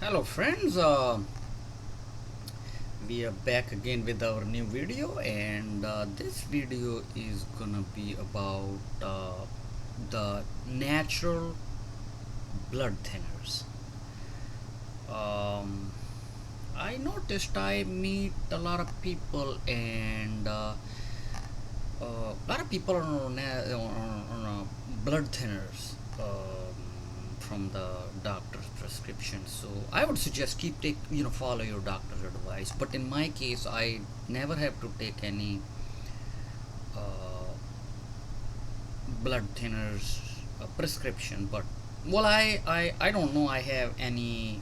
Hello friends, we are back again with our new video, and this video is gonna be about the natural blood thinners. um, I noticed I meet a lot of people, and a lot of people are on blood thinners from the doctor's prescription. So I would suggest follow your doctor's advice. But in my case, I never have to take any uh, blood thinners prescription. But I don't know. I have any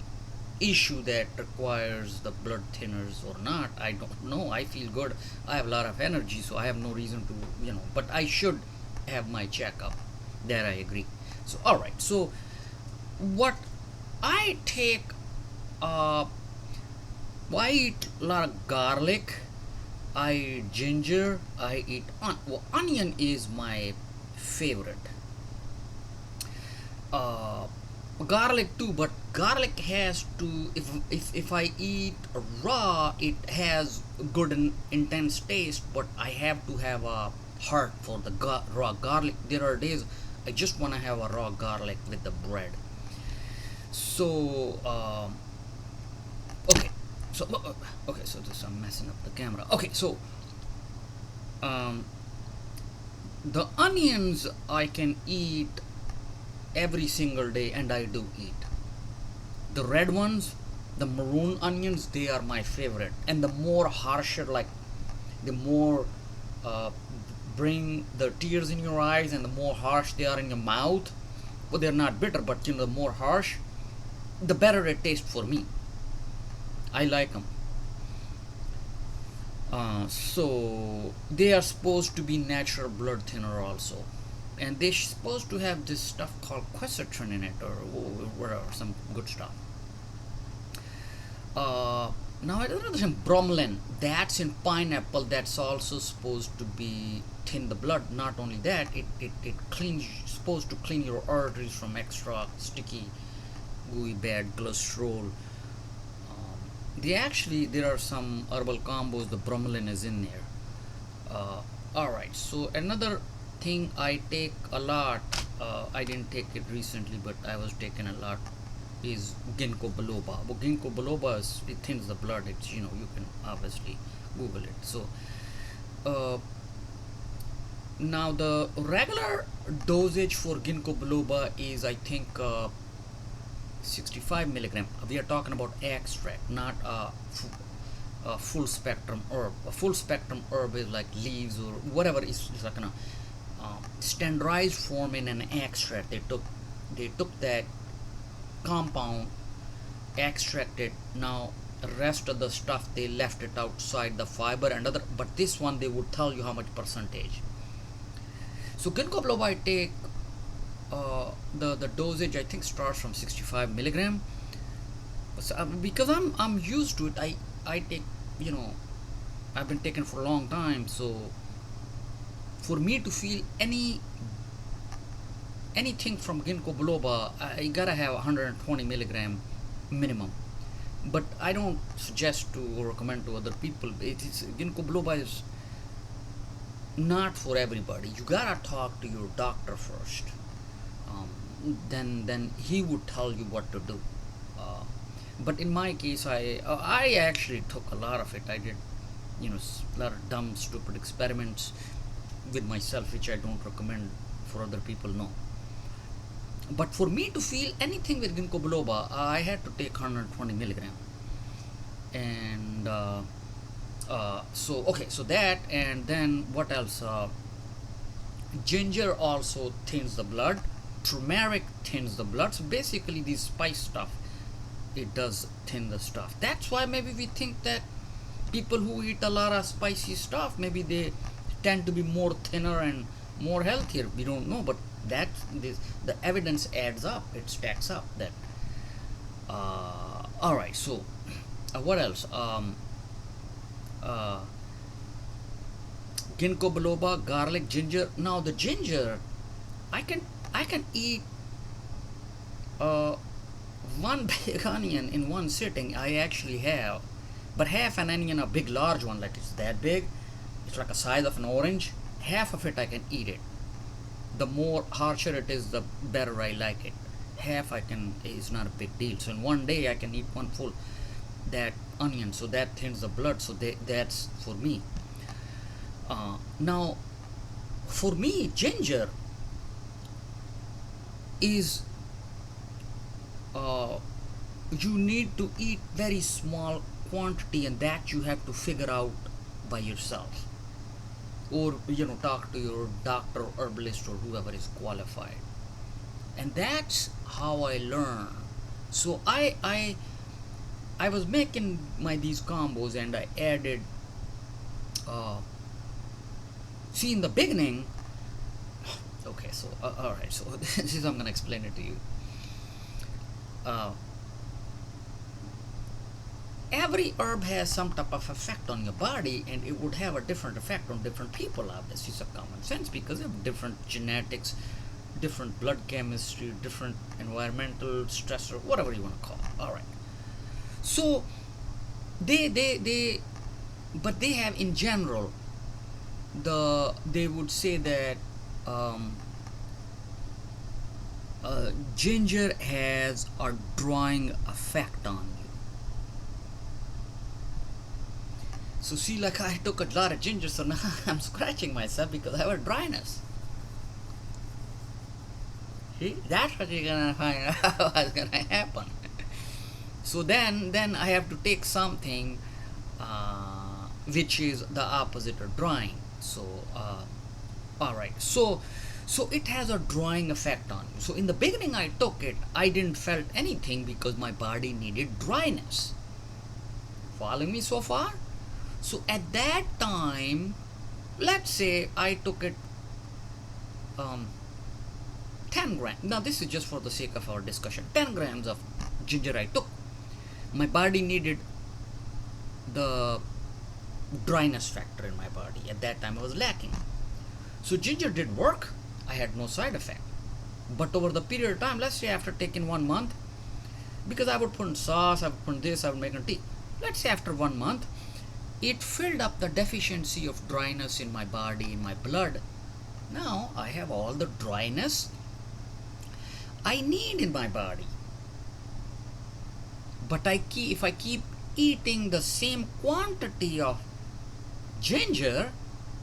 issue that requires the blood thinners or not. I don't know. I feel good. I have a lot of energy, so I have no reason to, but I should have my checkup. There I agree. So all right. So what I take, uh I eat a lot of garlic, I eat ginger, I eat onion is my favorite. uh Garlic too, but garlic has to, if I eat raw, it has good and intense taste, but I have to have a heart for the raw garlic. There are days I just want to have a raw garlic with the bread. So okay, so okay, so this, I'm messing up the camera. Okay, so um the onions I can eat every single day, and I do eat the red ones, the maroon onions. They are my favorite, and the more harsher, like the more uh, bring the tears in your eyes, and the more harsh they are in your mouth. Well, they're not bitter, but the more harsh, the better it tastes for me. I like them. So they are supposed to be natural blood thinner also, and they're supposed to have this stuff called quercetin in it, or whatever, some good stuff. Now another thing, bromelain, that's in pineapple. That's also supposed to be thin the blood. Not only that, it cleans, supposed to clean your arteries from extra sticky, gooey, bad cholesterol. They actually, there are some herbal combos, the bromelain is in there. All right, so another thing I take a lot, I didn't take it recently, but I was taking a lot, is ginkgo biloba. Well, ginkgo biloba is, it thins the blood. It's, you can obviously google it. So uh, now the regular dosage for ginkgo biloba is, I think, 65 milligram. We are talking about extract, not a full spectrum herb. A full spectrum herb is like leaves or whatever, is like a standardized form in an extract. They took that compound, extracted. Now the rest of the stuff they left it outside, the fiber and other. But this one they would tell you how much percentage. So ginkgo biloba I take, the dosage I think starts from 65 milligram. So, because I'm used to it, I take, you know I've been taking for a long time. So for me to feel anything from ginkgo biloba, I gotta have 120 milligram minimum. But I don't suggest to or recommend to other people. It is, ginkgo biloba is not for everybody. You gotta talk to your doctor first. um, then he would tell you what to do. uh, but in my case, I actually took a lot of it. I did, a lot of dumb stupid experiments with myself, which I don't recommend for other people. No. But for me to feel anything with ginkgo biloba, I had to take 120 milligram. And so okay, so that, and then what else? Ginger also thins the blood. Turmeric thins the blood. So basically, these spice stuff, it does thin the stuff. That's why maybe we think that people who eat a lot of spicy stuff, maybe they tend to be more thinner and more healthier. We don't know, but the evidence adds up. It stacks up. That all right. So what else? Uh, Ginkgo biloba, garlic, ginger. Now the ginger, I can eat uh, one big onion in one sitting I actually have, but half an onion, a big large one, like it's that big, it's like a size of an orange, half of it I can eat it. The more harsher it is, the better I like it. Half I can is not a big deal. So in one day I can eat one full that onion, so that thins the blood. So that's for me. Now, for me, ginger is uh, you need to eat very small quantity, and that you have to figure out by yourself, or talk to your doctor, herbalist, or whoever is qualified. And that's how I learn. So I was making my these combos, and I added uh, see, in the beginning, okay, so all right, so this is, I'm gonna explain it to you. uh, every herb has some type of effect on your body, and it would have a different effect on different people. Obviously, it's a common sense, because they have different genetics, different blood chemistry, different environmental stressor, whatever you want to call it. All right, so they but they have, in general, they would say that um, ginger has a drawing effect on you. So see, like, I took a lot of ginger, so now I'm scratching myself because I have a dryness. See, that's what you're gonna find out what's gonna happen. So then I have to take something which is the opposite of drying. So all right, so it has a drying effect on you. So in the beginning I took it, I didn't felt anything because my body needed dryness. Following me so far? So at that time, let's say I took it 10 grams. Now this is just for the sake of our discussion. 10 grams of ginger I took. My body needed the dryness factor in my body. At that time I was lacking. So ginger did work. I had no side effect. But over the period of time, let's say after taking 1 month, because I would put in sauce, I would put in this, I would make a tea. Let's say after 1 month, it filled up the deficiency of dryness in my body, in my blood. Now I have all the dryness I need in my body. But if I keep eating the same quantity of ginger,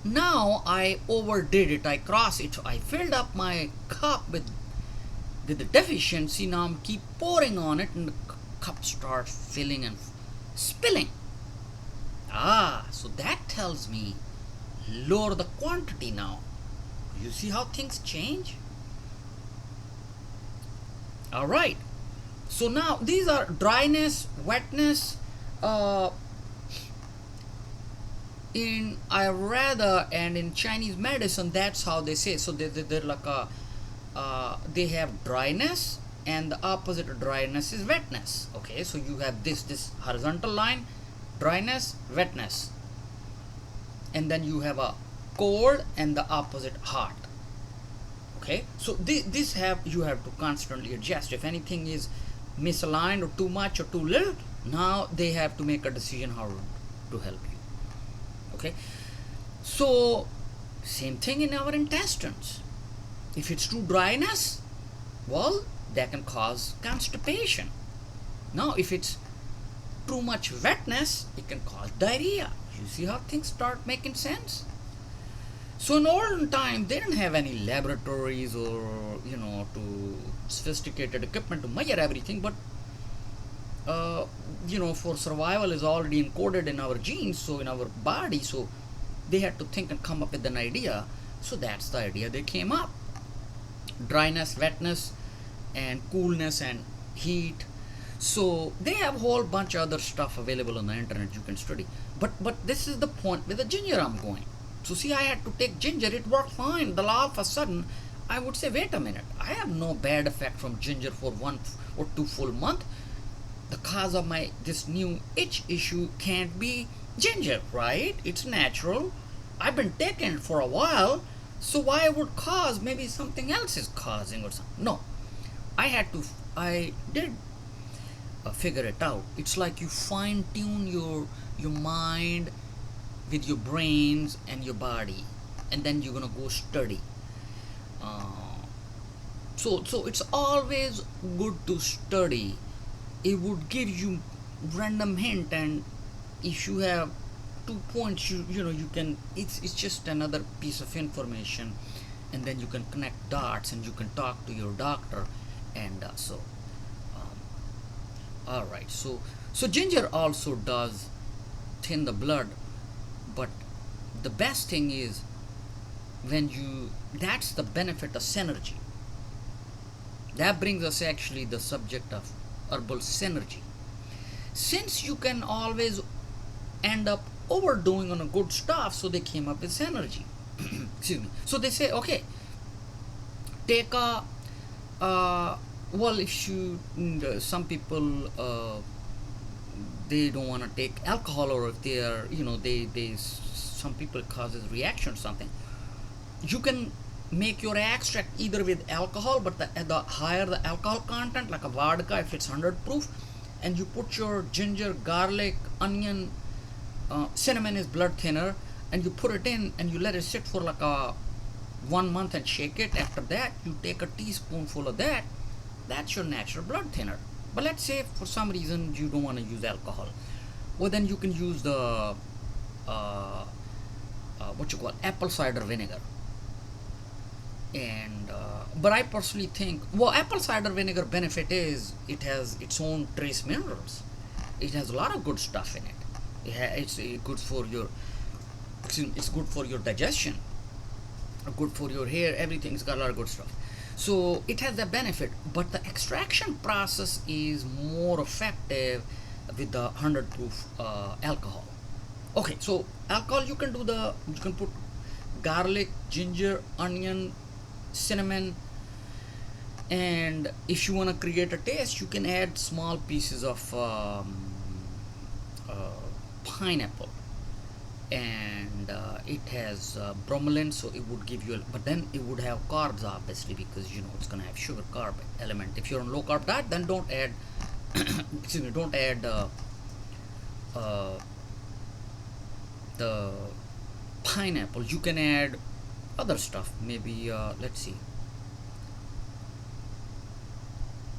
now I overdid it. I crossed it. I filled up my cup with the deficiency. Now I'm keep pouring on it, and the cup starts filling and spilling. So that tells me lower the quantity now. You see how things change? All right. So now these are dryness, wetness. In Ayurveda and in Chinese medicine, that's how they say. So they're like they have dryness, and the opposite of dryness is wetness. Okay, so you have this horizontal line, dryness, wetness, and then you have a cold and the opposite hot. Okay, so this you have to constantly adjust. If anything is misaligned or too much or too little, now they have to make a decision how to help you. Okay, so same thing in our intestines. If it's too dryness, well, that can cause constipation. Now if it's too much wetness, it can cause diarrhea. You see how things start making sense? So in olden time, they didn't have any laboratories or to sophisticated equipment to measure everything, but for survival is already encoded in our genes, so in our body, so they had to think and come up with an idea. So that's the idea they came up: dryness, wetness, and coolness and heat. So they have a whole bunch of other stuff available on the internet you can study. But this is the point with the ginger I'm going. So see, I had to take ginger, it worked fine. The all of a sudden, I would say, wait a minute, I have no bad effect from ginger for 1 or 2 full months. The cause of this new itch issue can't be ginger, right? It's natural. I've been taking it for a while, so why would cause? Maybe something else is causing or something. No, I did figure it out. It's like you fine tune your mind with your brains and your body, and then you're gonna go study. uh, so it's always good to study. It would give you random hint, and if you have 2 points, you can, it's just another piece of information, and then you can connect dots and you can talk to your doctor. And um, all right, so ginger also does thin the blood, but the best thing is when you, that's the benefit of synergy. That brings us actually the subject of herbal synergy. Since you can always end up overdoing on a good stuff, so they came up with synergy. Excuse me. So they say, okay, take a well, if you some people they don't want to take alcohol, or if they are, they some people causes reaction or something, you can make your extract either with alcohol, but the higher the alcohol content, like a vodka, if it's 100 proof, and you put your ginger, garlic, onion, cinnamon is blood thinner, and you put it in and you let it sit for like a 1 month and shake it. After that, you take a teaspoonful of that. That's your natural blood thinner. But let's say for some reason you don't want to use alcohol. Well, then you can use the what you call apple cider vinegar. And but I personally think, well, apple cider vinegar benefit is it has its own trace minerals. It has a lot of good stuff in it. It's good for your, it's good for your digestion, good for your hair, everything's got a lot of good stuff. So it has that benefit, but the extraction process is more effective with the 100 proof alcohol. Okay, so alcohol, you can put garlic, ginger, onion, cinnamon, and if you want to create a taste, you can add small pieces of uh, pineapple. And it has bromelain, so it would give you but then it would have carbs, obviously, because it's going to have sugar carb element. If you're on low carb diet, then don't add excuse me, don't add uh, the pineapple. You can add other stuff, maybe let's see,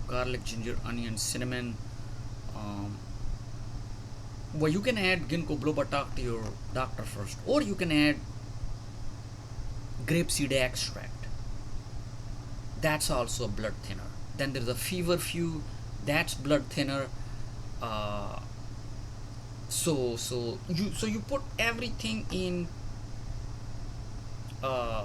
garlic, ginger, onion, cinnamon. um, well, you can add ginkgo biloba. Talk to your doctor first, or you can add grapeseed extract. That's also a blood thinner. Then there's a feverfew, that's blood thinner. uh, so you put everything in uh,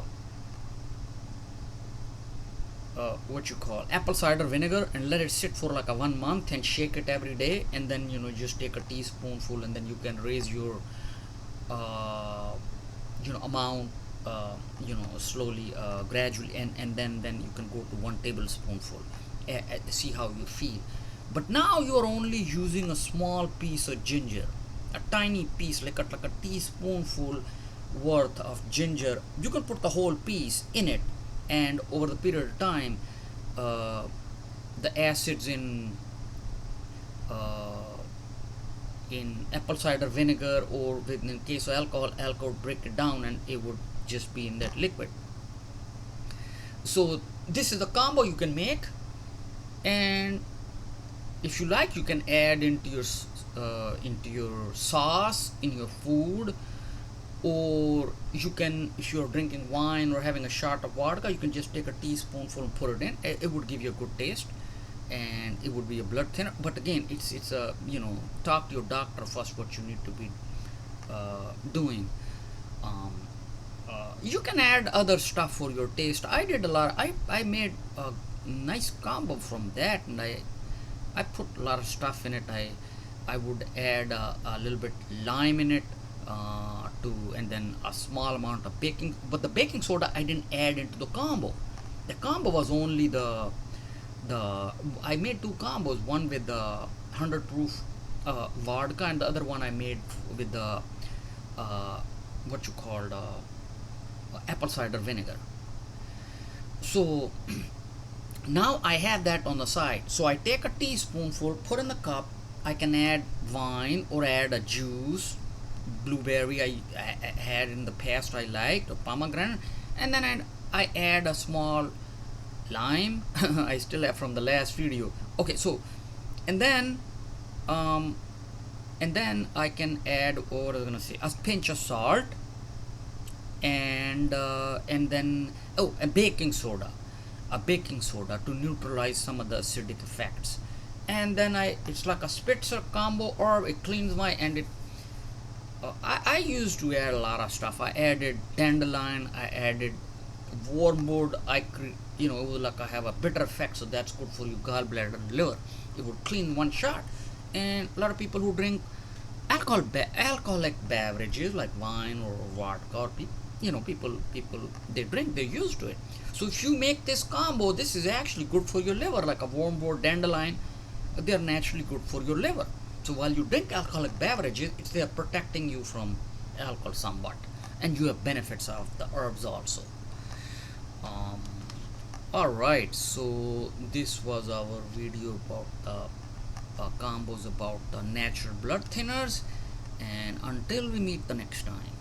what you call apple cider vinegar, and let it sit for like a 1 month and shake it every day, and then just take a teaspoonful, and then you can raise your uh, amount, slowly, gradually, and then you can go to 1 tablespoonful. See how you feel. But now you're only using a small piece of ginger, a tiny piece, like a teaspoonful worth of ginger. You can put the whole piece in it, and over the period of time, uh, the acids uh, in apple cider vinegar, or in case of alcohol would break it down, and it would just be in that liquid. So this is the combo you can make, and if you like, you can add into your sauce, in your food. Or you can, if you're drinking wine or having a shot of vodka, you can just take a teaspoonful and put it in. It would give you a good taste, and it would be a blood thinner. But again, it's a, talk to your doctor first what you need to be doing. um, you can add other stuff for your taste. I did a lot. I made a nice combo from that, and I put a lot of stuff in it. I would add a little bit lime in it, and then a small amount of baking. But the baking soda I didn't add into the combo. The combo was only the I made two combos. One with the 100 proof vodka, and the other one I made with the uh, what you called apple cider vinegar. So Now I have that on the side, so I take a teaspoonful, put in the cup. I can add wine or add a juice, blueberry I had in the past I liked, or pomegranate, and then I add a small lime. I still have from the last video. Okay, so and then um I can add, what was I gonna say, a pinch of salt, and then, oh, a baking soda to neutralize some of the acidic effects. And then it's like a spitzer combo, or it cleans my, and it I used to add a lot of stuff. I added dandelion, I added wormwood. It was like I have a bitter effect, so that's good for your gallbladder and liver. It would clean one shot. And a lot of people who drink alcoholic beverages like wine or vodka, or people they drink, they're used to it. So if you make this combo, this is actually good for your liver, like a wormwood, dandelion. They are naturally good for your liver. So while you drink alcoholic beverages, they are protecting you from alcohol somewhat, and you have benefits of the herbs also. um, all right, so this was our video about the combos about the natural blood thinners, and until we meet the next time.